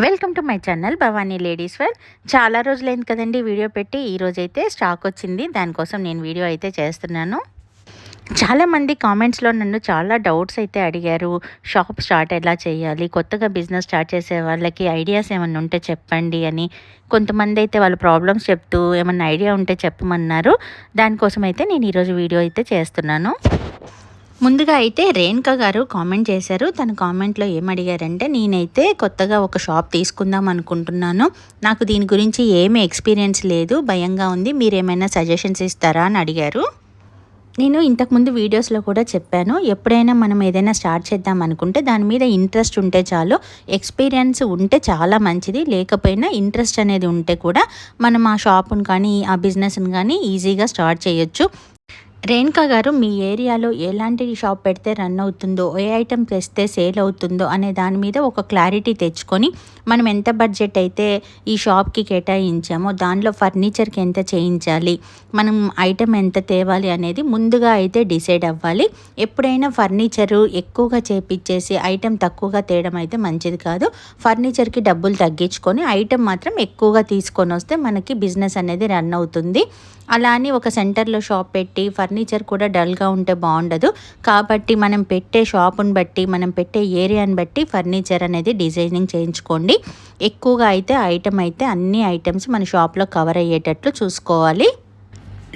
Welcome to my channel Bhavani ladies wear. చాలా రోజులైంది కదండి వీడియో పెట్టి. ఈరోజైతే స్టాక్ వచ్చింది, దానికోసం నేను వీడియో అయితే చేస్తున్నాను. చాలామంది కామెంట్స్లో నన్ను చాలా డౌట్స్ అయితే అడిగారు. షాప్ స్టార్ట్ ఎలా చేయాలి, కొత్తగా బిజినెస్ స్టార్ట్ చేసే వాళ్ళకి ఐడియాస్ ఏమన్నా ఉంటే చెప్పండి అని. కొంతమంది అయితే వాళ్ళ ప్రాబ్లమ్స్ చెప్తూ ఏమన్నా ఐడియా ఉంటే చెప్పమన్నారు. దానికోసం అయితే నేను ఈరోజు వీడియో అయితే చేస్తున్నాను. ముందుగా అయితే రేణుక గారు కామెంట్ చేశారు. తన కామెంట్లో ఏమడిగారంటే, నేనైతే కొత్తగా ఒక షాప్ తీసుకుందాం అనుకుంటున్నాను, నాకు దీని గురించి ఏమీ ఎక్స్పీరియన్స్ లేదు, భయంగా ఉంది, మీరేమైనా సజెషన్స్ ఇస్తారా అని అడిగారు. నేను ఇంతకుముందు వీడియోస్లో కూడా చెప్పాను, ఎప్పుడైనా మనం ఏదైనా స్టార్ట్ చేద్దాం అనుకుంటే దాని మీద ఇంట్రెస్ట్ ఉంటే చాలు. ఎక్స్పీరియన్స్ ఉంటే చాలా మంచిది, లేకపోయినా ఇంట్రెస్ట్ అనేది ఉంటే కూడా మనం ఆ షాపును కానీ ఆ బిజినెస్ని కానీ ఈజీగా స్టార్ట్ చేయొచ్చు. రేణుక గారు, మీ ఏరియాలో ఎలాంటి షాప్ పెడితే రన్ అవుతుందో, ఏ ఐటెం తెస్తే సేల్ అవుతుందో అనే దాని మీద ఒక క్లారిటీ తెచ్చుకొని, మనం ఎంత బడ్జెట్ అయితే ఈ షాప్కి కేటాయించామో దానిలో ఫర్నిచర్కి ఎంత చేయించాలి, మనం ఐటెం ఎంత తేవాలి అనేది ముందుగా అయితే డిసైడ్ అవ్వాలి. ఎప్పుడైనా ఫర్నిచరు ఎక్కువగా చేపించేసి ఐటెం తక్కువగా తేయడం అయితే మంచిది కాదు. ఫర్నిచర్కి డబ్బులు తగ్గించుకొని ఐటెం మాత్రం ఎక్కువగా తీసుకొని వస్తే మనకి బిజినెస్ అనేది రన్ అవుతుంది. అలా అని ఒక సెంటర్లో షాప్ పెట్టి ఫర్నిచర్ కూడా డల్గా ఉంటే బాగుండదు. కాబట్టి మనం పెట్టే షాపుని బట్టి, మనం పెట్టే ఏరియాని బట్టి ఫర్నిచర్ అనేది డిజైనింగ్ చేయించుకోండి. ఎక్కువగా అయితే ఐటెం అయితే అన్ని ఐటమ్స్ మన షాప్లో కవర్ అయ్యేటట్లు చూసుకోవాలి.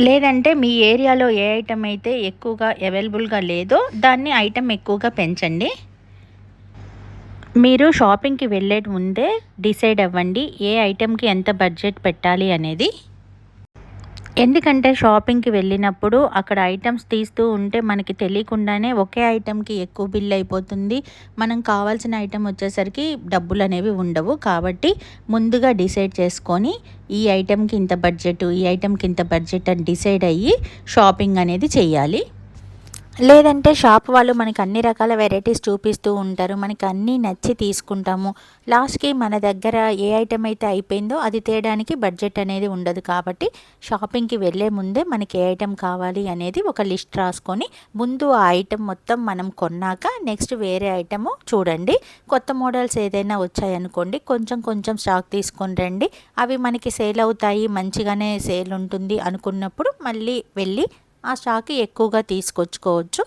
లేదంటే మీ ఏరియాలో ఏ ఐటెం అయితే ఎక్కువగా అవైలబుల్గా లేదో దాన్ని ఐటెం ఎక్కువగా పెంచండి. మీరు షాపింగ్కి వెళ్ళే ముందే డిసైడ్ అవ్వండి ఏ ఐటెంకి ఎంత బడ్జెట్ పెట్టాలి అనేది. ఎందుకంటే షాపింగ్కి వెళ్ళినప్పుడు అక్కడ ఐటమ్స్ తీస్తూ ఉంటే మనకి తెలియకుండానే ఒకే ఐటెంకి ఎక్కువ బిల్ అయిపోతుంది. మనం కావాల్సిన ఐటెం వచ్చేసరికి డబ్బులు అనేవి ఉండవు. కాబట్టి ముందుగా డిసైడ్ చేసుకొని ఈ ఐటెంకి ఇంత బడ్జెట్, ఈ ఐటెంకి ఇంత బడ్జెట్ అని డిసైడ్ అయ్యి షాపింగ్ అనేది చేయాలి. లేదంటే షాప్ వాళ్ళు మనకి అన్ని రకాల వెరైటీస్ చూపిస్తూ ఉంటారు, మనకి అన్నీ నచ్చి తీసుకుంటాము. లాస్ట్కి మన దగ్గర ఏ ఐటెం అయితే అయిపోయిందో అది తేయడానికి బడ్జెట్ అనేది ఉండదు. కాబట్టి షాపింగ్కి వెళ్ళే ముందే మనకి ఏ ఐటెం కావాలి అనేది ఒక లిస్ట్ రాసుకొని ముందు ఆ ఐటెం మొత్తం మనం కొన్నాక నెక్స్ట్ వేరే ఐటెము చూడండి. కొత్త మోడల్స్ ఏదైనా వచ్చాయనుకోండి, కొంచెం కొంచెం స్టాక్ తీసుకొని రండి. అవి మనకి సేల్ అవుతాయి, మంచిగానే సేల్ ఉంటుంది అనుకున్నప్పుడు మళ్ళీ వెళ్ళి ఆ స్టాక్ ఎక్కువగా తీసుకొచ్చుకోవచ్చు.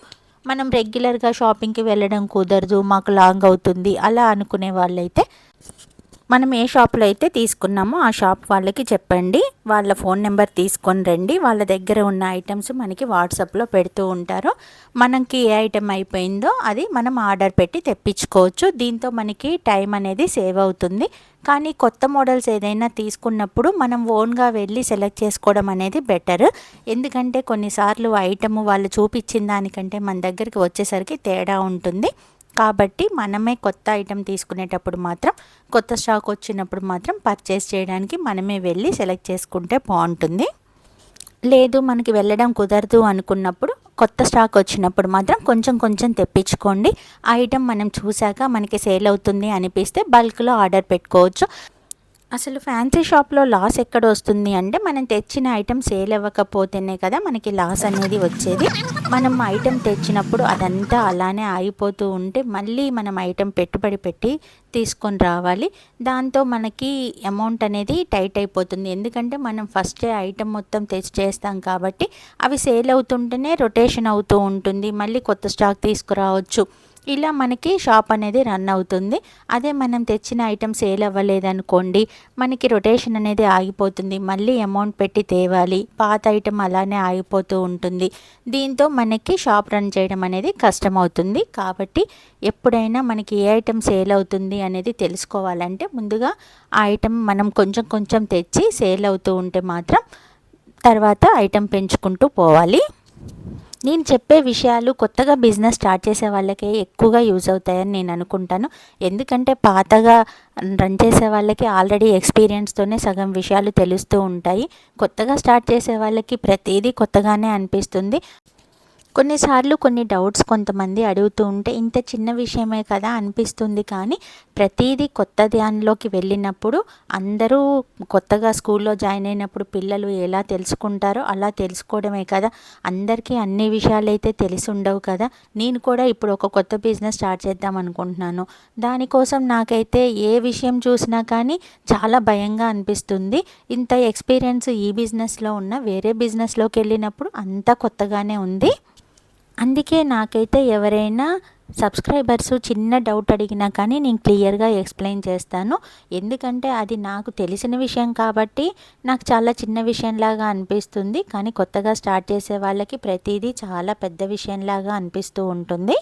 మనం రెగ్యులర్గా షాపింగ్కి వెళ్ళడం కుదరదు, మాకు లాంగ్ అవుతుంది అలా అనుకునే వాళ్ళైతే మనం ఏ షాప్లో అయితే తీసుకున్నామో ఆ షాప్ వాళ్ళకి చెప్పండి, వాళ్ళ ఫోన్ నెంబర్ తీసుకొని రండి. వాళ్ళ దగ్గర ఉన్న ఐటమ్స్ మనకి వాట్సాప్లో పెడుతూ ఉంటారు. మనకి ఏ ఐటెం అయిపోయిందో అది మనం ఆర్డర్ పెట్టి తెప్పించుకోవచ్చు. దీంతో మనకి టైం అనేది సేవ్ అవుతుంది. కానీ కొత్త మోడల్స్ ఏదైనా తీసుకున్నప్పుడు మనం ఓన్గా వెళ్ళి సెలెక్ట్ చేసుకోవడం అనేది బెటర్. ఎందుకంటే కొన్నిసార్లు ఐటమ్ వాళ్ళు చూపించిన దానికంటే మన దగ్గరికి వచ్చేసరికి తేడా ఉంటుంది. కాబట్టి మనమే కొత్త ఐటెం తీసుకునేటప్పుడు మాత్రం, కొత్త స్టాక్ వచ్చినప్పుడు మాత్రం పర్చేస్ చేయడానికి మనమే వెళ్ళి సెలెక్ట్ చేసుకుంటే బాగుంటుంది. లేదు మనకి వెళ్ళడం కుదరదు అనుకున్నప్పుడు కొత్త స్టాక్ వచ్చినప్పుడు మాత్రం కొంచెం కొంచెం తెప్పించుకోండి. ఆ ఐటెం మనం చూశాక మనకి సేల్ అవుతుంది అనిపిస్తే బల్క్లో ఆర్డర్ పెట్టుకోవచ్చు. అసలు ఫ్యాన్సీ షాప్లో లాస్ ఎక్కడ వస్తుంది అంటే, మనం తెచ్చిన ఐటెం సేల్ అవ్వకపోతేనే కదా మనకి లాస్ అనేది వచ్చేది. మనం ఐటెం తెచ్చినప్పుడు అదంతా అలానే ఆగిపోతూ ఉంటే మళ్ళీ మనం ఐటెం పెట్టుబడి పెట్టి తీసుకొని రావాలి. దాంతో మనకి అమౌంట్ అనేది టైట్ అయిపోతుంది. ఎందుకంటే మనం ఫస్టే ఐటెం మొత్తం తెచ్చి చేస్తాం కాబట్టి అవి సేల్ అవుతుంటేనే రొటేషన్ అవుతూ ఉంటుంది, మళ్ళీ కొత్త స్టాక్ తీసుకురావచ్చు. ఇలా మనకి షాప్ అనేది రన్ అవుతుంది. అదే మనం తెచ్చిన ఐటెం సేల్ అవ్వలేదనుకోండి, మనకి రొటేషన్ అనేది ఆగిపోతుంది, మళ్ళీ అమౌంట్ పెట్టి తేవాలి, పాత ఐటెం అలానే ఆగిపోతూ ఉంటుంది. దీంతో మనకి షాప్ రన్ చేయడం అనేది కష్టమవుతుంది. కాబట్టి ఎప్పుడైనా మనకి ఏ ఐటెం సేల్ అవుతుంది అనేది తెలుసుకోవాలంటే ముందుగా ఆ ఐటెం మనం కొంచెం కొంచెం తెచ్చి సేల్ అవుతూ ఉంటే మాత్రం తర్వాత ఐటెం పెంచుకుంటూ పోవాలి. నేను చెప్పే విషయాలు కొత్తగా బిజినెస్ స్టార్ట్ చేసే వాళ్ళకే ఎక్కువగా యూజ్ అవుతాయని నేను అనుకుంటాను. ఎందుకంటే పాతగా రన్ చేసే వాళ్ళకి ఆల్రెడీ ఎక్స్పీరియన్స్తోనే సగం విషయాలు తెలుస్తూ ఉంటాయి. కొత్తగా స్టార్ట్ చేసే వాళ్ళకి ప్రతిదీ కొత్తగానే అనిపిస్తుంది. కొన్నిసార్లు కొన్ని డౌట్స్ కొంతమంది అడుగుతూ ఉంటే ఇంత చిన్న విషయమే కదా అనిపిస్తుంది, కానీ ప్రతిదీ కొత్త దానిలోకి వెళ్ళినప్పుడు అందరూ కొత్తగా స్కూల్లో జాయిన్ అయినప్పుడు పిల్లలు ఎలా తెలుసుకుంటారో అలా తెలుసుకోవడమే కదా. అందరికీ అన్ని విషయాలు అయితే తెలిసి ఉండవు కదా. నేను కూడా ఇప్పుడు ఒక కొత్త బిజినెస్ స్టార్ట్ చేద్దాం అనుకుంటున్నాను. దానికోసం నాకైతే ఏ విషయం చూసినా కానీ చాలా భయంగా అనిపిస్తుంది. ఇంత ఎక్స్పీరియన్స్ ఈ బిజినెస్లో ఉన్న వేరే బిజినెస్లోకి వెళ్ళినప్పుడు అంతా కొత్తగానే ఉంది. అందుకే నాకైతే ఎవరైనా సబ్స్క్రైబర్స్ చిన్న డౌట్ అడిగినా కానీ నేను క్లియర్గా ఎక్స్ప్లెయిన్ చేస్తాను. ఎందుకంటే అది నాకు తెలిసిన విషయం కాబట్టి నాకు చాలా చిన్న విషయంలాగా అనిపిస్తుంది, కానీ కొత్తగా స్టార్ట్ చేసే వాళ్ళకి ప్రతిదీ చాలా పెద్ద విషయంలాగా అనిపిస్తూ ఉంటుంది.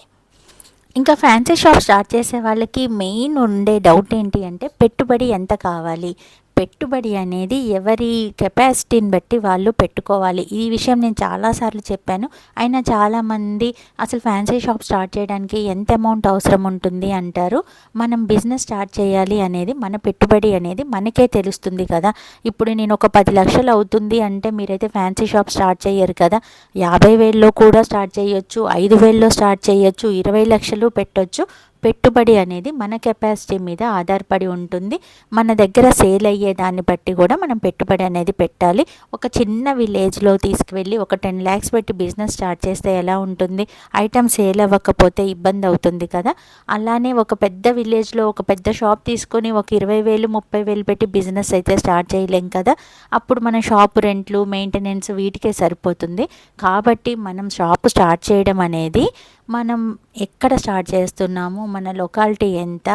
ఇంకా ఫ్యాన్సీ షాప్ స్టార్ట్ చేసే వాళ్ళకి మెయిన్ ఉండే డౌట్ ఏంటి అంటే పెట్టుబడి ఎంత కావాలి. పెట్టుబడి అనేది ఎవరి కెపాసిటీని బట్టి వాళ్ళు పెట్టుకోవాలి. ఈ విషయం నేను చాలాసార్లు చెప్పాను. అయినా చాలామంది అసలు ఫ్యాన్సీ షాప్ స్టార్ట్ చేయడానికి ఎంత అమౌంట్ అవసరం ఉంటుంది అంటారు. మనం బిజినెస్ స్టార్ట్ చేయాలి అనేది మన పెట్టుబడి అనేది మనకే తెలుస్తుంది కదా. ఇప్పుడు నేను ఒక 10 లక్షలు అవుతుంది అంటే మీరైతే ఫ్యాన్సీ షాప్ స్టార్ట్ చేయరు కదా. 50,000లో కూడా స్టార్ట్ చేయొచ్చు, 5,000లో స్టార్ట్ చేయొచ్చు, 20 లక్షలు పెట్టొచ్చు. పెట్టుబడి అనేది మన కెపాసిటీ మీద ఆధారపడి ఉంటుంది. మన దగ్గర సేల్ అయ్యే దాన్ని బట్టి కూడా మనం పెట్టుబడి అనేది పెట్టాలి. ఒక చిన్న విలేజ్లో తీసుకువెళ్ళి ఒక 10 lakhs పెట్టి బిజినెస్ స్టార్ట్ చేస్తే ఎలా ఉంటుంది? ఐటమ్ సేల్ అవ్వకపోతే ఇబ్బంది అవుతుంది కదా. అలానే ఒక పెద్ద విలేజ్లో ఒక పెద్ద షాప్ తీసుకొని ఒక 20,000 30,000 పెట్టి బిజినెస్ అయితే స్టార్ట్ చేయలేం కదా. అప్పుడు మన షాప్ రెంట్లు మెయింటెనెన్స్ వీటికే సరిపోతుంది. కాబట్టి మనం షాప్ స్టార్ట్ చేయడం అనేది మనం ఎక్కడ స్టార్ట్ చేస్తున్నాము, మన లొకాలిటీ ఎంత,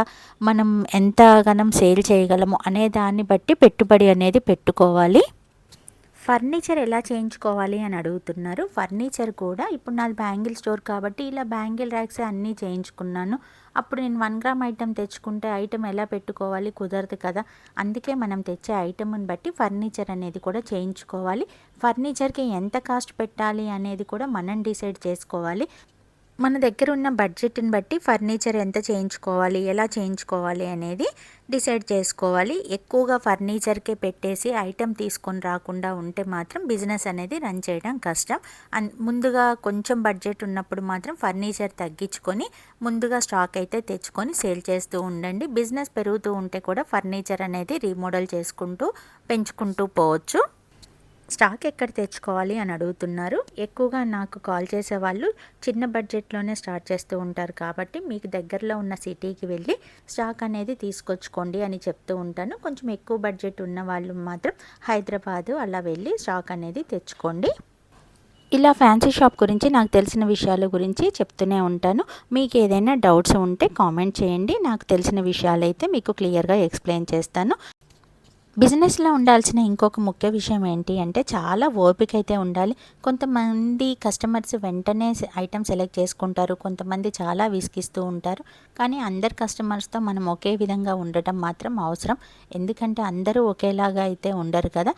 మనం ఎంతగానం సేల్ చేయగలము అనే దాన్ని బట్టి పెట్టుబడి అనేది పెట్టుకోవాలి. ఫర్నిచర్ ఎలా చేయించుకోవాలి అని అడుగుతున్నారు. ఫర్నిచర్ కూడా ఇప్పుడు నాది బ్యాంగిల్ స్టోర్ కాబట్టి ఇలా బ్యాంగిల్ ర్యాక్స్ అన్నీ చేయించుకున్నాను. అప్పుడు నేను 1 గ్రామ్ ఐటెం తెచ్చుకుంటే ఐటెం ఎలా పెట్టుకోవాలి, కుదరదు కదా. అందుకే మనం తెచ్చే ఐటెంని బట్టి ఫర్నిచర్ అనేది కూడా చేయించుకోవాలి. ఫర్నిచర్కి ఎంత కాస్ట్ పెట్టాలి అనేది కూడా మనం డిసైడ్ చేసుకోవాలి. మన దగ్గర ఉన్న బడ్జెట్ని బట్టి ఫర్నిచర్ ఎంత చేయించుకోవాలి, ఎలా చేయించుకోవాలి అనేది డిసైడ్ చేసుకోవాలి. ఎక్కువగా ఫర్నిచర్కే పెట్టేసి ఐటెం తీసుకొని రాకుండా ఉంటే మాత్రం బిజినెస్ అనేది రన్ చేయడం కష్టం. ముందుగా కొంచెం బడ్జెట్ ఉన్నప్పుడు మాత్రం ఫర్నిచర్ తగ్గించుకొని ముందుగా స్టాక్ అయితే తెచ్చుకొని సేల్ చేస్తూ ఉండండి. బిజినెస్ పెరుగుతూ ఉంటే కూడా ఫర్నిచర్ అనేది రీమోడల్ చేసుకుంటూ పెంచుకుంటూ పోవచ్చు. స్టాక్ ఎక్కడ తెచ్చుకోవాలి అని అడుగుతున్నారు. ఎక్కువగా నాకు కాల్ చేసేవాళ్ళు చిన్న బడ్జెట్లోనే స్టార్ట్ చేస్తూ ఉంటారు కాబట్టి మీకు దగ్గరలో ఉన్న సిటీకి వెళ్ళి స్టాక్ అనేది తీసుకొచ్చుకోండి అని చెప్తూ ఉంటాను. కొంచెం ఎక్కువ బడ్జెట్ ఉన్న వాళ్ళు మాత్రం హైదరాబాదు అలా వెళ్ళి స్టాక్ అనేది తెచ్చుకోండి. ఇలా ఫ్యాన్సీ షాప్ గురించి నాకు తెలిసిన విషయాల గురించి చెప్తూనే ఉంటాను. మీకు ఏదైనా డౌట్స్ ఉంటే కామెంట్ చేయండి. నాకు తెలిసిన విషయాలైతే మీకు క్లియర్గా ఎక్స్ప్లెయిన్ చేస్తాను. బిజినెస్లో ఉండాల్సిన ఇంకొక ముఖ్య విషయం ఏంటి అంటే చాలా ఓపిక అయితే ఉండాలి. కొంతమంది కస్టమర్స్ వెంటనే ఐటమ్ సెలెక్ట్ చేసుకుంటారు, కొంతమంది చాలా విసిగిస్తూ ఉంటారు. కానీ అందరు కస్టమర్స్తో మనం ఒకే విధంగా ఉండటం మాత్రం అవసరం. ఎందుకంటే అందరూ ఒకేలాగా అయితే ఉండరు కదా.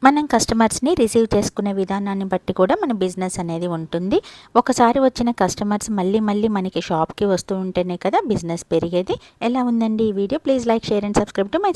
మనం కస్టమర్స్ని రిసీవ్ చేసుకునే విధానాన్ని బట్టి కూడా మన బిజినెస్ అనేది ఉంటుంది. ఒకసారి వచ్చిన కస్టమర్స్ మళ్ళీ మళ్ళీ మనకి షాప్కి వస్తూ ఉంటేనే కదా బిజినెస్ పెరిగేది. ఎలా ఉందండి ఈ video? Please like, share and subscribe to my